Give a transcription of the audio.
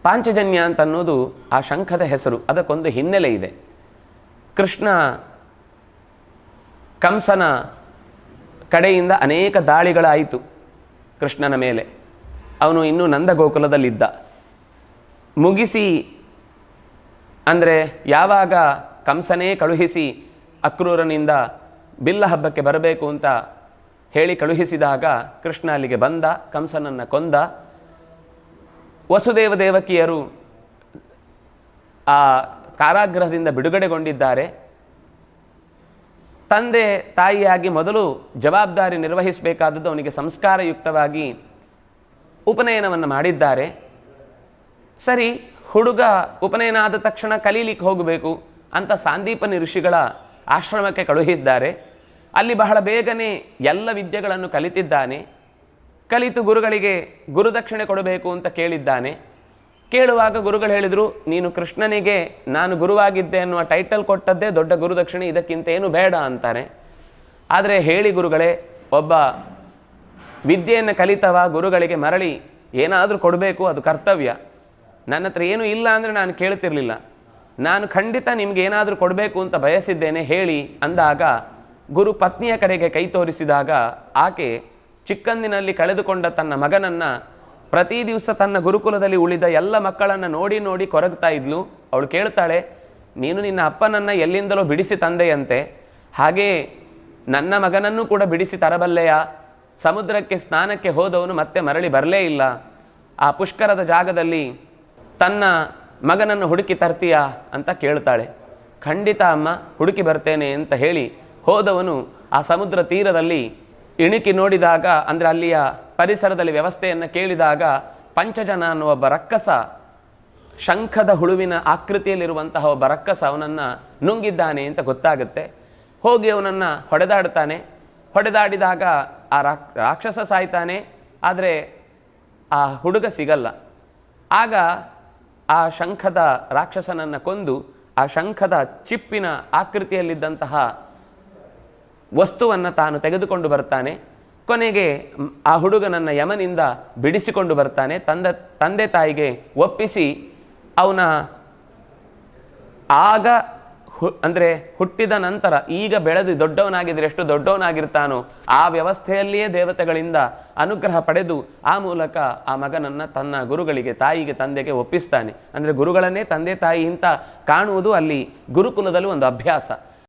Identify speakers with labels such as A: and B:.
A: ಪಾಂಚಜನ್ಯ ಅಂತ ಅನ್ನೋದು ಆ ಶಂಖದ ಹೆಸರು. ಅದಕ್ಕೊಂದು ಹಿನ್ನೆಲೆ ಇದೆ. ಕೃಷ್ಣ ಕಂಸನ ಕಡೆಯಿಂದ ಅನೇಕ ದಾಳಿಗಳಾಯಿತು ಕೃಷ್ಣನ ಮೇಲೆ. ಅವನು ಇನ್ನೂ ನಂದಗೋಕುಲದಲ್ಲಿದ್ದ. ಮುಗಿಸಿ ಅಂದರೆ ಯಾವಾಗ ಕಂಸನೇ ಕಳುಹಿಸಿ ಅಕ್ರೂರನಿಂದ ಬಿಲ್ಲ ಹಬ್ಬಕ್ಕೆ ಬರಬೇಕು ಅಂತ ಹೇಳಿ ಕಳುಹಿಸಿದಾಗ ಕೃಷ್ಣ ಅಲ್ಲಿಗೆ ಬಂದ, ಕಂಸನನ್ನು ಕೊಂದ. ವಸುದೇವ ದೇವಕಿಯರು ಆ ಕಾರಾಗೃಹದಿಂದ ಬಿಡುಗಡೆಗೊಂಡಿದ್ದಾರೆ. ತಂದೆ ತಾಯಿಯಾಗಿ ಮೊದಲು ಜವಾಬ್ದಾರಿ ನಿರ್ವಹಿಸಬೇಕಾದದ್ದು ಅವನಿಗೆ ಸಂಸ್ಕಾರಯುಕ್ತವಾಗಿ ಉಪನಯನವನ್ನು ಮಾಡಿದ್ದಾರೆ. ಸರಿ, ಹುಡುಗ ಉಪನಯನ ಆದ ತಕ್ಷಣ ಕಲೀಲಿಕ್ಕೆ ಹೋಗಬೇಕು ಅಂತ ಸಾಂದೀಪನಿ ಋಷಿಗಳ ಆಶ್ರಮಕ್ಕೆ ಕಳುಹಿಸಿದ್ದಾರೆ. ಅಲ್ಲಿ ಬಹಳ ಬೇಗನೆ ಎಲ್ಲ ವಿದ್ಯೆಗಳನ್ನು ಕಲಿತಿದ್ದಾನೆ. ಕಲಿತು ಗುರುಗಳಿಗೆ ಗುರುದಕ್ಷಿಣೆ ಕೊಡಬೇಕು ಅಂತ ಕೇಳಿದ್ದಾನೆ. ಕೇಳುವಾಗ ಗುರುಗಳು ಹೇಳಿದರು, ನೀನು ಕೃಷ್ಣನಿಗೆ ನಾನು ಗುರುವಾಗಿದ್ದೆ ಅನ್ನುವ ಟೈಟಲ್ ಕೊಟ್ಟದ್ದೇ ದೊಡ್ಡ ಗುರುದಕ್ಷಿಣೆ, ಇದಕ್ಕಿಂತ ಏನು ಬೇಡ ಅಂತಾರೆ. ಆದರೆ ಹೇಳಿ ಗುರುಗಳೇ, ಒಬ್ಬ ವಿದ್ಯೆಯನ್ನು ಕಲಿತವ ಗುರುಗಳಿಗೆ ಮರಳಿ ಏನಾದರೂ ಕೊಡಬೇಕು, ಅದು ಕರ್ತವ್ಯ. ನನ್ನ ಹತ್ರ ಏನೂ ಇಲ್ಲ ಅಂದರೆ ನಾನು ಕೇಳ್ತಿರ್ಲಿಲ್ಲ. ನಾನು ಖಂಡಿತ ನಿಮ್ಗೆ ಏನಾದರೂ ಕೊಡಬೇಕು ಅಂತ ಬಯಸಿದ್ದೇನೆ, ಹೇಳಿ ಅಂದಾಗ ಗುರು ಪತ್ನಿಯ ಕಡೆಗೆ ಕೈ ತೋರಿಸಿದಾಗ ಆಕೆ ಚಿಕ್ಕಂದಿನಲ್ಲಿ ಕಳೆದುಕೊಂಡ ತನ್ನ ಮಗನನ್ನು ಪ್ರತಿ ದಿವಸ ತನ್ನ ಗುರುಕುಲದಲ್ಲಿ ಉಳಿದ ಎಲ್ಲ ಮಕ್ಕಳನ್ನು ನೋಡಿ ನೋಡಿ ಕೊರಗ್ತಾ ಇದ್ಲು. ಅವಳು ಕೇಳ್ತಾಳೆ, ನೀನು ನಿನ್ನ ಅಪ್ಪನನ್ನು ಎಲ್ಲಿಂದಲೋ ಬಿಡಿಸಿ ತಂದೆಯಂತೆ, ಹಾಗೇ ನನ್ನ ಮಗನನ್ನು ಕೂಡ ಬಿಡಿಸಿ ತರಬಲ್ಲೆಯ? ಸಮುದ್ರಕ್ಕೆ ಸ್ನಾನಕ್ಕೆ ಹೋದವನು ಮತ್ತೆ ಮರಳಿ ಬರಲೇ ಇಲ್ಲ. ಆ ಪುಷ್ಕರದ ಜಾಗದಲ್ಲಿ ತನ್ನ ಮಗನನ್ನು ಹುಡುಕಿ ತರ್ತೀಯಾ ಅಂತ ಕೇಳ್ತಾಳೆ. ಖಂಡಿತ ಅಮ್ಮ, ಹುಡುಕಿ ಬರ್ತೇನೆ ಅಂತ ಹೇಳಿ ಹೋದವನು ಆ ಸಮುದ್ರ ತೀರದಲ್ಲಿ ಇಣುಕಿ ನೋಡಿದಾಗ, ಅಂದರೆ ಅಲ್ಲಿಯ ಪರಿಸರದಲ್ಲಿ ವ್ಯವಸ್ಥೆಯನ್ನು ಕೇಳಿದಾಗ ಪಂಚಜನ ಅನ್ನುವ ಒಬ್ಬ ರಕ್ಕಸ, ಶಂಖದ ಹುಳುವಿನ ಆಕೃತಿಯಲ್ಲಿರುವಂತಹ ಒಬ್ಬ ರಕ್ಕಸ ಅವನನ್ನು ನುಂಗಿದ್ದಾನೆ ಅಂತ ಗೊತ್ತಾಗುತ್ತೆ. ಹೋಗಿ ಅವನನ್ನು ಹೊಡೆದಾಡ್ತಾನೆ. ಹೊಡೆದಾಡಿದಾಗ ಆ ರಾಕ್ಷಸ ಸಾಯ್ತಾನೆ, ಆದರೆ ಆ ಹುಡುಗ ಸಿಗಲ್ಲ. ಆಗ ಆ ಶಂಖದ ರಾಕ್ಷಸನನ್ನು ಕೊಂದು ಆ ಶಂಖದ ಚಿಪ್ಪಿನ ಆಕೃತಿಯಲ್ಲಿದ್ದಂತಹ ವಸ್ತುವನ್ನು ತಾನು ತೆಗೆದುಕೊಂಡು ಬರ್ತಾನೆ. ಕೊನೆಗೆ ಆ ಹುಡುಗನನ್ನು ಯಮನಿಂದ ಬಿಡಿಸಿಕೊಂಡು ಬರ್ತಾನೆ. ತಂದೆ ತಾಯಿಗೆ ಒಪ್ಪಿಸಿ ಅವನ ಆಗ ಅಂದರೆ ಹುಟ್ಟಿದ ನಂತರ ಈಗ ಬೆಳೆದು ದೊಡ್ಡವನಾಗಿದ್ದರೆ ಎಷ್ಟು ದೊಡ್ಡವನಾಗಿರ್ತಾನೋ ಆ ವ್ಯವಸ್ಥೆಯಲ್ಲಿಯೇ ದೇವತೆಗಳಿಂದ ಅನುಗ್ರಹ ಪಡೆದು ಆ ಮೂಲಕ ಆ ಮಗನನ್ನು ತನ್ನ ಗುರುಗಳಿಗೆ, ತಾಯಿಗೆ, ತಂದೆಗೆ ಒಪ್ಪಿಸ್ತಾನೆ. ಅಂದರೆ ಗುರುಗಳನ್ನೇ ತಂದೆ ತಾಯಿ ಅಂತ ಕಾಣುವುದು ಅಲ್ಲಿ ಗುರುಕುಲದಲ್ಲಿ ಒಂದು ಅಭ್ಯಾಸ.